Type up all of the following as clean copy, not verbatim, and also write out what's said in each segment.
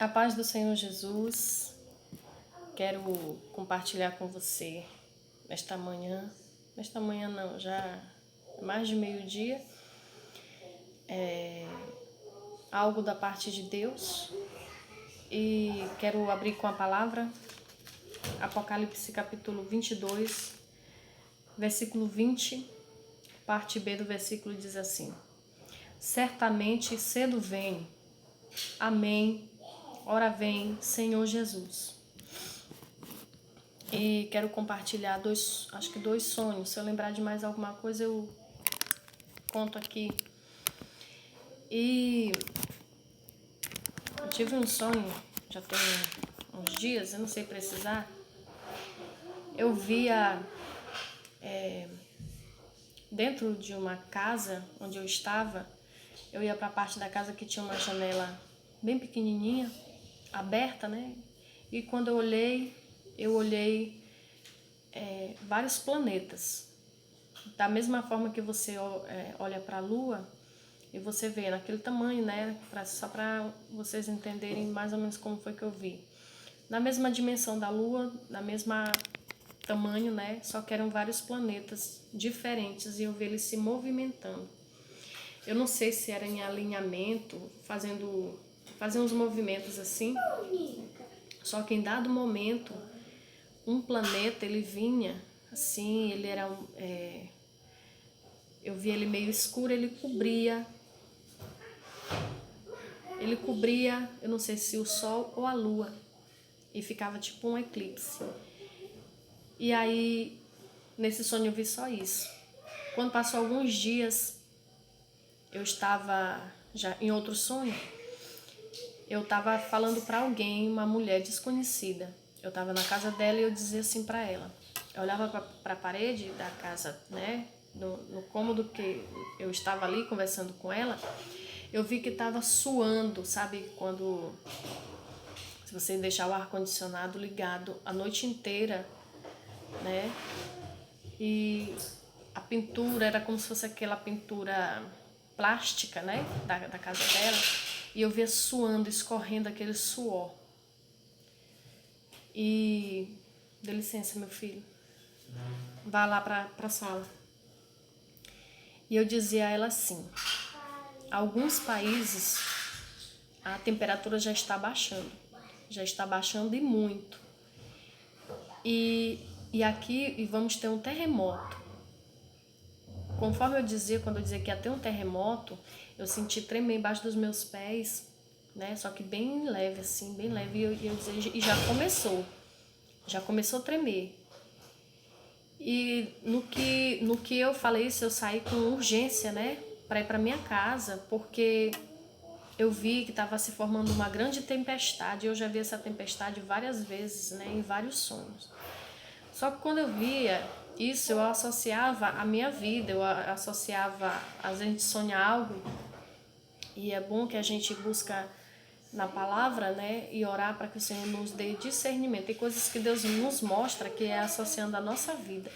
A paz do Senhor Jesus, quero compartilhar com você nesta manhã não, já é mais de meio-dia, algo da parte de Deus, e quero abrir com a palavra Apocalipse capítulo 22, versículo 20, parte B do versículo diz assim: certamente cedo vem, amém, ora vem, Senhor Jesus. E quero compartilhar dois sonhos. Se eu lembrar de mais alguma coisa, eu conto aqui. E eu tive um sonho, já tem uns dias, eu não sei precisar. Eu via dentro de uma casa onde eu estava, eu ia para a parte da casa que tinha uma janela bem pequenininha, aberta, né? E quando eu olhei vários planetas. Da mesma forma que você olha para a Lua e você vê naquele tamanho, né? Só para vocês entenderem mais ou menos como foi que eu vi. Na mesma dimensão da Lua, na mesma tamanho, né? Só que eram vários planetas diferentes e eu vi eles se movimentando. Eu não sei se era em alinhamento, fazendo uns movimentos assim. Só que em dado momento, um planeta, ele vinha assim, ele era eu vi ele meio escuro, ele cobria, eu não sei se o sol ou a lua, e ficava tipo um eclipse. E aí, nesse sonho eu vi só isso. Quando passou alguns dias, eu estava já em outro sonho, eu estava falando para alguém, uma mulher desconhecida. Eu estava na casa dela e eu dizia assim para ela. Eu olhava para a parede da casa, né? No cômodo que eu estava ali conversando com ela, eu vi que estava suando, sabe? Se você deixar o ar-condicionado ligado a noite inteira, né? E a pintura era como se fosse aquela pintura plástica, né? Da casa dela. E eu via suando, escorrendo aquele suor. E dê licença, meu filho. Vá lá para a sala. E eu dizia a ela assim: alguns países a temperatura já está baixando e muito. E aqui vamos ter um terremoto. Conforme eu dizia, quando eu dizia que ia ter um terremoto, eu senti tremer embaixo dos meus pés, né? Só que bem leve assim, bem leve. E eu dizia, e já começou a tremer. E no que eu falei isso, eu saí com urgência, né? Para ir para minha casa, porque eu vi que estava se formando uma grande tempestade. Eu já vi essa tempestade várias vezes, né? Em vários sonhos. Só que quando eu via isso, eu associava a minha vida, eu associava a gente sonhar algo. E é bom que a gente busca na palavra, né, e orar para que o Senhor nos dê discernimento. Tem coisas que Deus nos mostra que é associando a nossa vida.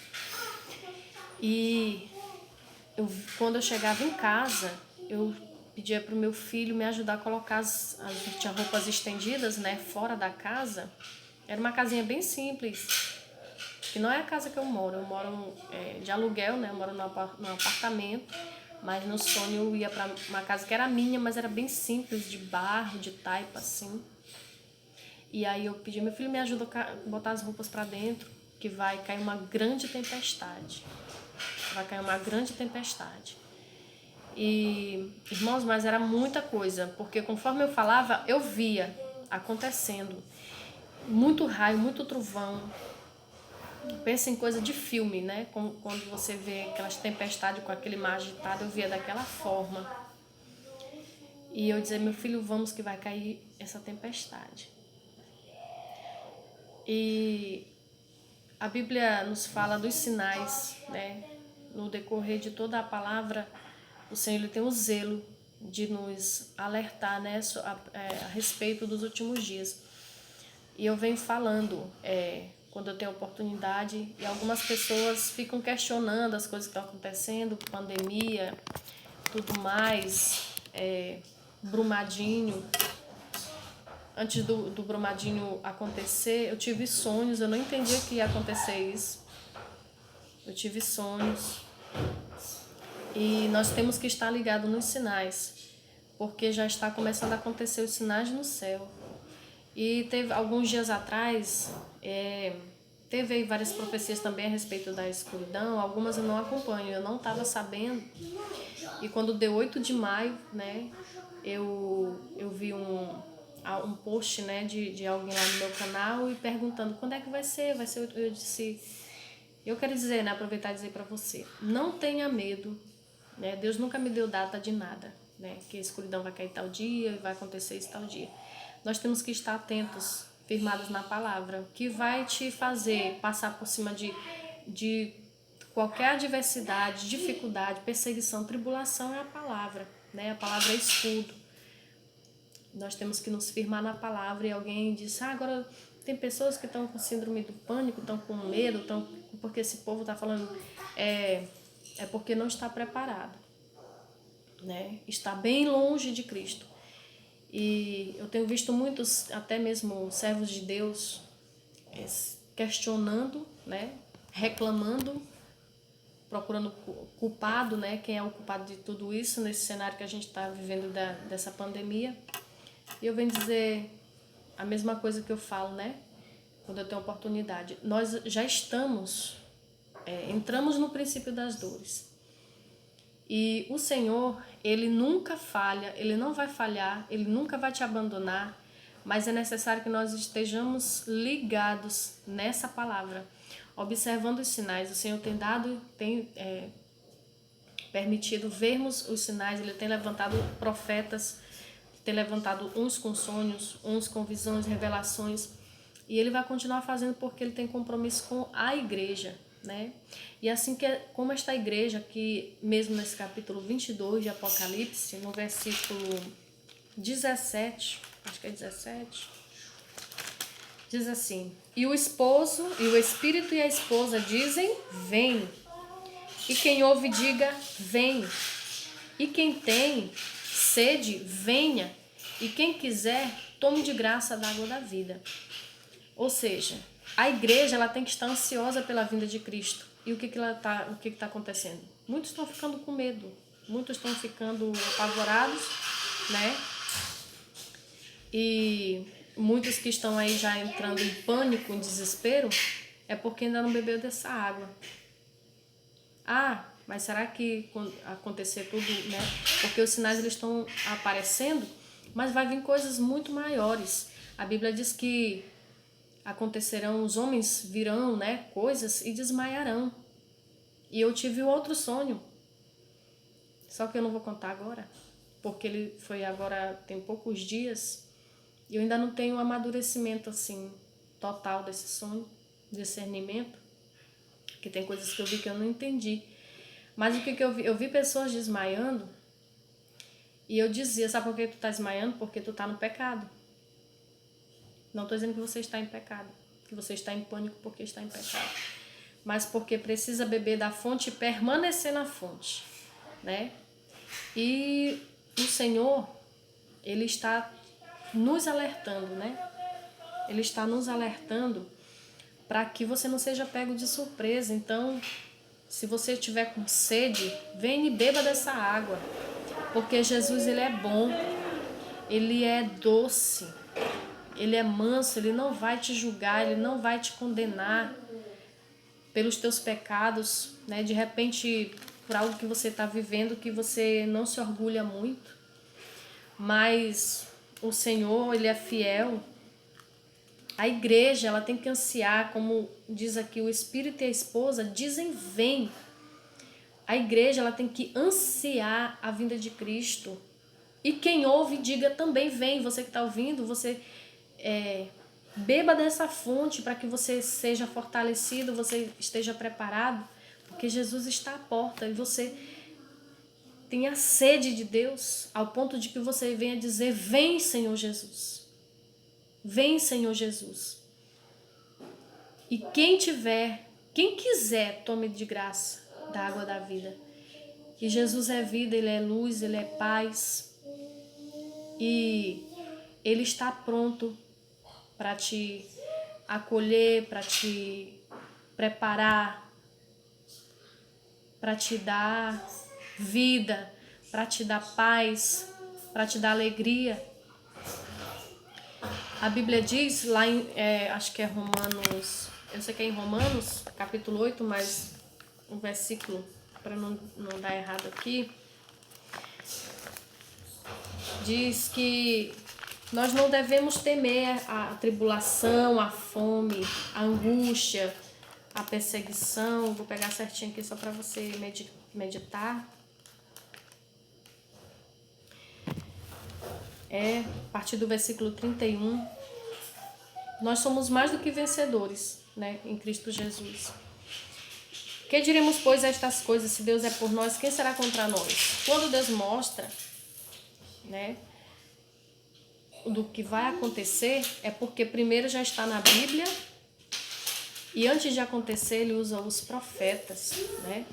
E quando eu chegava em casa, eu pedia para o meu filho me ajudar a colocar tinha roupas estendidas, né, fora da casa. Era uma casinha bem simples, que não é a casa que eu moro de aluguel, né, eu moro num apartamento. Mas no sonho eu ia para uma casa que era minha, mas era bem simples, de barro, de taipa, assim. E aí eu pedi, meu filho, me ajuda a botar as roupas para dentro, que vai cair uma grande tempestade. E, irmãos, mas era muita coisa, porque conforme eu falava, eu via acontecendo. Muito raio, muito trovão. Pensa em coisa de filme, né? Como quando você vê aquelas tempestades com aquele mar agitado, eu via daquela forma. E eu dizia, meu filho, vamos que vai cair essa tempestade. E a Bíblia nos fala dos sinais, né? No decorrer de toda a palavra, o Senhor ele tem o zelo de nos alertar, né? A respeito dos últimos dias. E eu venho falando quando eu tenho oportunidade, e algumas pessoas ficam questionando as coisas que estão acontecendo, pandemia, tudo mais, Brumadinho. antes do Brumadinho acontecer, eu tive sonhos, eu não entendia que ia acontecer isso. Eu tive sonhos. E nós temos que estar ligados nos sinais, porque já está começando a acontecer os sinais no céu. E teve alguns dias atrás, teve aí várias profecias também a respeito da escuridão, algumas eu não acompanho, eu não estava sabendo. E quando deu 8 de maio, né, eu vi um post, né, de alguém lá no meu canal e perguntando quando é que vai ser. Eu disse, eu quero dizer, né, aproveitar e dizer para você, não tenha medo, né, Deus nunca me deu data de nada, né, que a escuridão vai cair tal dia e vai acontecer isso tal dia. Nós temos que estar atentos, firmados na palavra, que vai te fazer passar por cima de qualquer adversidade, dificuldade, perseguição, tribulação é a palavra, né? A palavra é escudo. Nós temos que nos firmar na palavra. E alguém disse, agora tem pessoas que estão com síndrome do pânico, estão com medo, porque esse povo está falando, é porque não está preparado, né? Está bem longe de Cristo. E eu tenho visto muitos, até mesmo servos de Deus, questionando, né? Reclamando, procurando culpado, né? Quem é o culpado de tudo isso nesse cenário que a gente está vivendo dessa pandemia. E eu venho dizer a mesma coisa que eu falo, né? Quando eu tenho oportunidade. Nós já entramos no princípio das dores. E o Senhor, Ele nunca falha, Ele não vai falhar, Ele nunca vai te abandonar, mas é necessário que nós estejamos ligados nessa palavra, observando os sinais. O Senhor tem permitido vermos os sinais, Ele tem levantado profetas, tem levantado uns com sonhos, uns com visões, revelações, e Ele vai continuar fazendo porque Ele tem compromisso com a igreja, né? E assim como esta igreja, que mesmo nesse capítulo 22 de Apocalipse, no versículo 17, acho que é 17, diz assim, e o esposo, e o espírito e a esposa dizem, vem. E quem ouve diga, vem. E quem tem sede, venha. E quem quiser, tome de graça da água da vida. Ou seja, a igreja ela tem que estar ansiosa pela vinda de Cristo. E o que está acontecendo? Muitos estão ficando com medo. Muitos estão ficando apavorados, né? E muitos que estão aí já entrando em pânico, em desespero, é porque ainda não bebeu dessa água. Mas será que quando acontecer tudo, né? Porque os sinais eles estão aparecendo, mas vai vir coisas muito maiores. A Bíblia diz que acontecerão, os homens virão, né, coisas e desmaiarão. E eu tive outro sonho, só que eu não vou contar agora, porque ele foi agora, tem poucos dias, e eu ainda não tenho um amadurecimento assim, total desse sonho, discernimento, que tem coisas que eu vi que eu não entendi. Mas o que eu vi? Eu vi pessoas desmaiando, e eu dizia, sabe por que tu tá desmaiando? Porque tu tá no pecado. Não estou dizendo que você está em pecado, que você está em pânico porque está em pecado, mas porque precisa beber da fonte e permanecer na fonte, né? E o Senhor, Ele está nos alertando, né? Ele está nos alertando para que você não seja pego de surpresa. Então, se você estiver com sede, venha e beba dessa água, porque Jesus, Ele é bom, Ele é doce, Ele é manso, Ele não vai te julgar, Ele não vai te condenar pelos teus pecados, né? De repente, por algo que você está vivendo, que você não se orgulha muito. Mas o Senhor, Ele é fiel. A igreja, ela tem que ansiar, como diz aqui, o Espírito e a esposa dizem, vem. A igreja, ela tem que ansiar a vinda de Cristo. E quem ouve, diga também, vem. Você que está ouvindo, você... beba dessa fonte para que você seja fortalecido, você esteja preparado, porque Jesus está à porta e você tenha sede de Deus, ao ponto de que você venha dizer, vem Senhor Jesus, vem Senhor Jesus. E quem quiser, tome de graça da água da vida. Que Jesus é vida, Ele é luz, Ele é paz. E Ele está pronto para te acolher, para te preparar, para te dar vida, para te dar paz, para te dar alegria. A Bíblia diz lá em, acho que é Romanos, eu sei que é em Romanos, capítulo 8, mas um versículo, para não dar errado aqui, diz que nós não devemos temer a tribulação, a fome, a angústia, a perseguição. Vou pegar certinho aqui só para você meditar. A partir do versículo 31. Nós somos mais do que vencedores, né, em Cristo Jesus. Que diremos, pois, a estas coisas? Se Deus é por nós, quem será contra nós? Quando Deus mostra, né, do que vai acontecer, é porque primeiro já está na Bíblia, e antes de acontecer ele usa os profetas, né?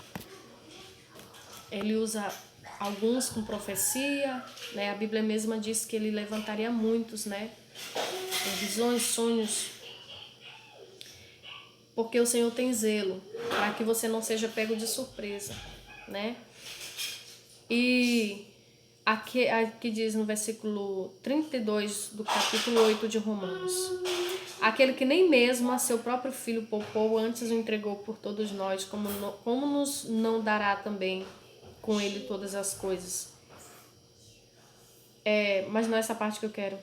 Ele usa alguns com profecia, né? A Bíblia mesma diz que ele levantaria muitos, né? Com visões, sonhos, porque o Senhor tem zelo para que você não seja pego de surpresa, né? E aqui diz no versículo 32 do capítulo 8 de Romanos: aquele que nem mesmo a seu próprio filho poupou, antes o entregou por todos nós, como nos não dará também com ele todas as coisas? Mas não é essa parte que eu quero.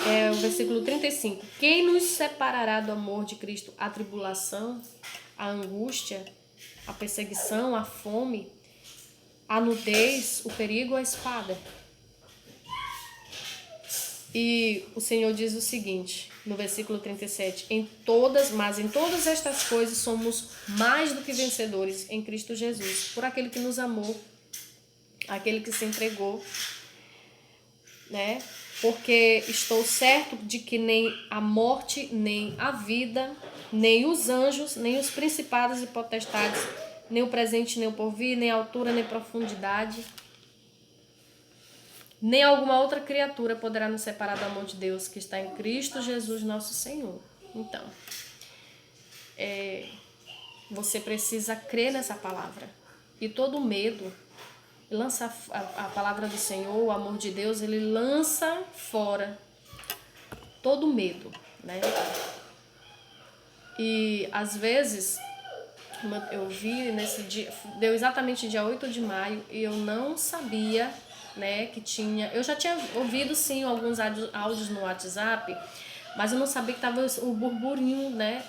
É o versículo 35. Quem nos separará do amor de Cristo? A tribulação, a angústia, a perseguição, a fome, a nudez, o perigo, a espada. E o Senhor diz o seguinte, no versículo 37, mas em todas estas coisas somos mais do que vencedores em Cristo Jesus, por aquele que nos amou, aquele que se entregou, né? Porque estou certo de que nem a morte, nem a vida, nem os anjos, nem os principados e potestades, nem o presente, nem o porvir, nem a altura, nem profundidade, nem alguma outra criatura poderá nos separar do amor de Deus que está em Cristo Jesus nosso Senhor. Então, você precisa crer nessa palavra. E todo medo, lança a palavra do Senhor, o amor de Deus, ele lança fora todo medo, né? E às vezes, eu vi nesse dia, deu exatamente dia 8 de maio, e eu não sabia, né, que tinha... Eu já tinha ouvido, sim, alguns áudios no WhatsApp, mas eu não sabia que tava o burburinho, né?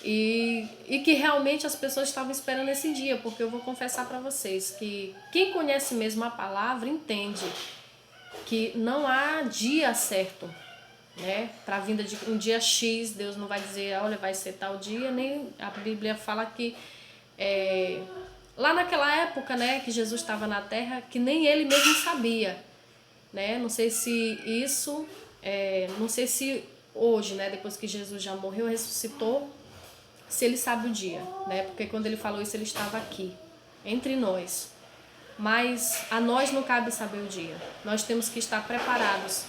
E que realmente as pessoas estavam esperando esse dia, porque eu vou confessar para vocês que quem conhece mesmo a palavra entende que não há dia certo, né, para a vinda de um dia X. Deus não vai dizer, olha, vai ser tal dia, nem a Bíblia fala que lá naquela época, né, que Jesus estava na terra, que nem ele mesmo sabia, né? Não sei se isso, não sei se hoje, né, depois que Jesus já morreu, ressuscitou, se ele sabe o dia, né? Porque quando ele falou isso, ele estava aqui, entre nós. Mas a nós não cabe saber o dia. Nós temos que estar preparados